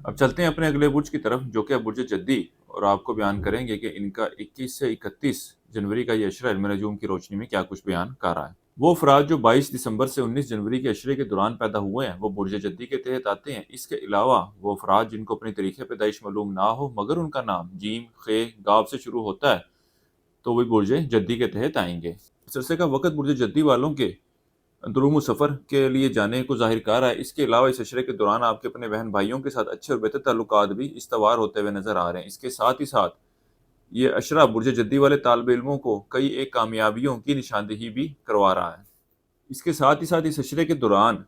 اب چلتے ہیں اپنے اگلے برج کی طرف جو کہ برج جدی، اور آپ کو بیان کریں گے کہ ان کا 21 سے 31 جنوری کا یہ اشرہ علم نجوم کی روشنی میں کیا کچھ بیان کر رہا ہے۔ وہ افراد جو 22 دسمبر سے 19 جنوری کے اشرے کے دوران پیدا ہوئے ہیں وہ برج جدی کے تحت آتے ہیں۔ اس کے علاوہ وہ افراد جن کو اپنی تاریخ پیدائش معلوم نہ ہو مگر ان کا نام جیم، خے، گاف سے شروع ہوتا ہے تو وہ برج جدی کے تحت آئیں گے۔ اس عرصے کا وقت برج جدی والوں کے اندرون و سفر کے لیے جانے کو ظاہر کر رہا ہے۔ اس کے علاوہ اس اشرے کے دوران آپ کے اپنے بہن بھائیوں کے ساتھ اچھے اور بہتر تعلقات بھی استوار ہوتے ہوئے نظر آ رہے ہیں۔ اس کے ساتھ ہی ساتھ یہ اشرہ برج جدی والے طالب علموں کو کئی ایک کامیابیوں کی نشاندہی بھی کروا رہا ہے۔ اس کے ساتھ ہی ساتھ اس اشرے کے دوران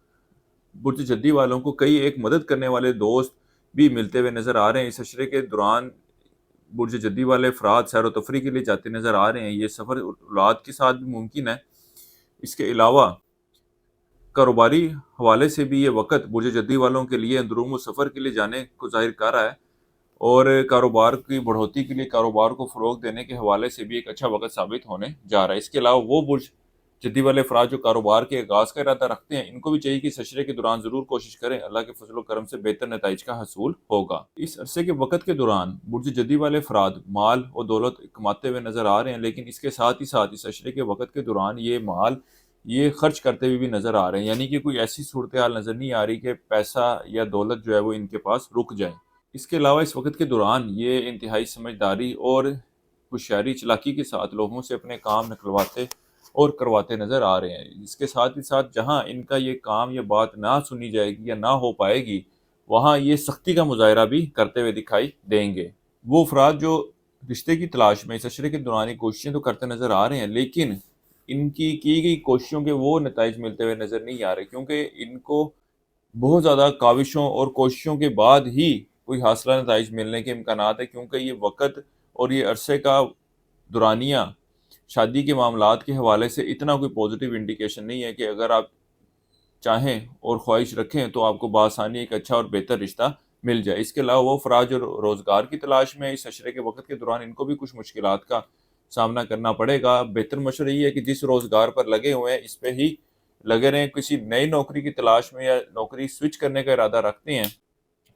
برج جدی والوں کو کئی ایک مدد کرنے والے دوست بھی ملتے ہوئے نظر آ رہے ہیں۔ اس اشرے کے دوران برج جدی والے افراد سیر و تفریح کے لیے جاتے نظر آ رہے ہیں۔ یہ سفر اولاد کے ساتھ بھی ممکن ہے۔ اس کے علاوہ کاروباری حوالے سے بھی یہ وقت برج جدی والوں کے لیے اندرون و سفر کے لیے جانے کو ظاہر کر رہا ہے، اور کاروبار کی بڑھوتری کے لیے، کاروبار کو فروغ دینے کے حوالے سے بھی ایک اچھا وقت ثابت ہونے جا رہا ہے۔ اس کے علاوہ وہ برج جدی والے افراد جو کاروبار کے آغاز کا ارادہ رکھتے ہیں ان کو بھی چاہیے کہ اس اشرے کے دوران ضرور کوشش کریں، اللہ کے فضل و کرم سے بہتر نتائج کا حصول ہوگا۔ اس عرصے کے وقت کے دوران برج جدی والے افراد مال اور دولت کماتے ہوئے نظر آ رہے ہیں، لیکن اس کے ساتھ ہی ساتھ اس اشرے کے وقت کے دوران یہ مال یہ خرچ کرتے ہوئے بھی نظر آ رہے ہیں، یعنی کہ کوئی ایسی صورتحال نظر نہیں آ رہی کہ پیسہ یا دولت جو ہے وہ ان کے پاس رک جائے۔ اس کے علاوہ اس وقت کے دوران یہ انتہائی سمجھداری اور ہوشیاری چلاکی کے ساتھ لوگوں سے اپنے کام نکلواتے اور کرواتے نظر آ رہے ہیں۔ اس کے ساتھ ہی ساتھ جہاں ان کا یہ کام یا بات نہ سنی جائے گی یا نہ ہو پائے گی وہاں یہ سختی کا مظاہرہ بھی کرتے ہوئے دکھائی دیں گے۔ وہ افراد جو رشتے کی تلاش میں اس اشرے کے دوران کوششیں تو کرتے نظر آ رہے ہیں، لیکن ان کی گئی کوششوں کے وہ نتائج ملتے ہوئے نظر نہیں آ رہے، کیونکہ ان کو بہت زیادہ کاوشوں اور کوششوں کے بعد ہی کوئی حاصلہ نتائج ملنے کے امکانات ہے، کیونکہ یہ وقت اور یہ عرصے کا دورانیہ شادی کے معاملات کے حوالے سے اتنا کوئی پازیٹیو انڈیکیشن نہیں ہے کہ اگر آپ چاہیں اور خواہش رکھیں تو آپ کو بآسانی ایک اچھا اور بہتر رشتہ مل جائے۔ اس کے علاوہ وہ افراد جو روزگار کی تلاش میں اس اشرے کے وقت کے دوران ان کو بھی کچھ مشکلات کا سامنا کرنا پڑے گا۔ بہتر مشورہ یہ ہے کہ جس روزگار پر لگے ہوئے ہیں اس پہ ہی لگے رہیں۔ کسی نئی نوکری کی تلاش میں یا نوکری سوئچ کرنے کا ارادہ رکھتے ہیں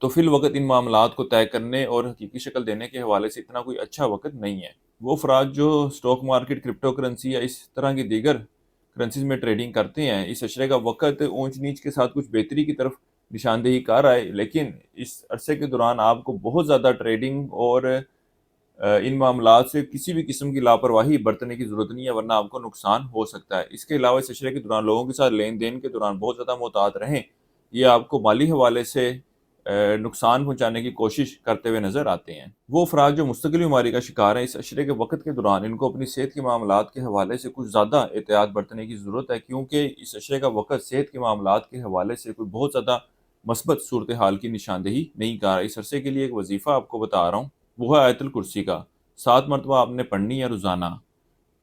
تو فی الوقت ان معاملات کو طے کرنے اور حقیقی شکل دینے کے حوالے سے اتنا کوئی اچھا وقت نہیں ہے۔ وہ افراد جو سٹاک مارکیٹ، کرپٹو کرنسی یا اس طرح کی دیگر کرنسیز میں ٹریڈنگ کرتے ہیں اس اشرے کا وقت اونچ نیچ کے ساتھ کچھ بہتری کی طرف نشاندہی کر رہا ہے، لیکن اس عرصے کے دوران آپ کو بہت زیادہ ٹریڈنگ اور ان معاملات سے کسی بھی قسم کی لاپرواہی برتنے کی ضرورت نہیں ہے، ورنہ آپ کو نقصان ہو سکتا ہے۔ اس کے علاوہ اس اشرے کے دوران لوگوں کے ساتھ لین دین کے دوران بہت زیادہ محتاط رہیں، یہ آپ کو مالی حوالے سے نقصان پہنچانے کی کوشش کرتے ہوئے نظر آتے ہیں۔ وہ افراد جو مستقل بیماری کا شکار ہیں اس اشرے کے وقت کے دوران ان کو اپنی صحت کے معاملات کے حوالے سے کچھ زیادہ احتیاط برتنے کی ضرورت ہے، کیونکہ اس اشرے کا وقت صحت کے معاملات کے حوالے سے کوئی بہت زیادہ مثبت صورتحال کی نشاندہی نہیں کر رہا۔ اس عرصے کے لیے ایک وظیفہ آپ کو بتا رہا ہوں، وہ ہے آیت الکرسی کا 7 مرتبہ آپ نے پڑھنی ہے روزانہ۔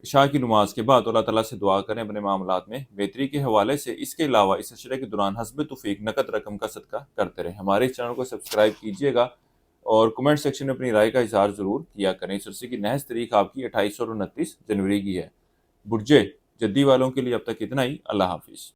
عشاء کی نماز کے بعد اللہ تعالیٰ سے دعا کریں اپنے معاملات میں بہتری کے حوالے سے۔ اس کے علاوہ اس اشرے کے دوران حسب توفیق نقد رقم کا صدقہ کرتے رہیں۔ ہمارے اس چینل کو سبسکرائب کیجئے گا اور کمنٹ سیکشن میں اپنی رائے کا اظہار ضرور کیا کریں۔ اس عرصے کی نحس تاریخ آپ کی 28 اور 29 جنوری کی ہے۔ برج جدی والوں کے لیے اب تک اتنا ہی۔ اللہ حافظ۔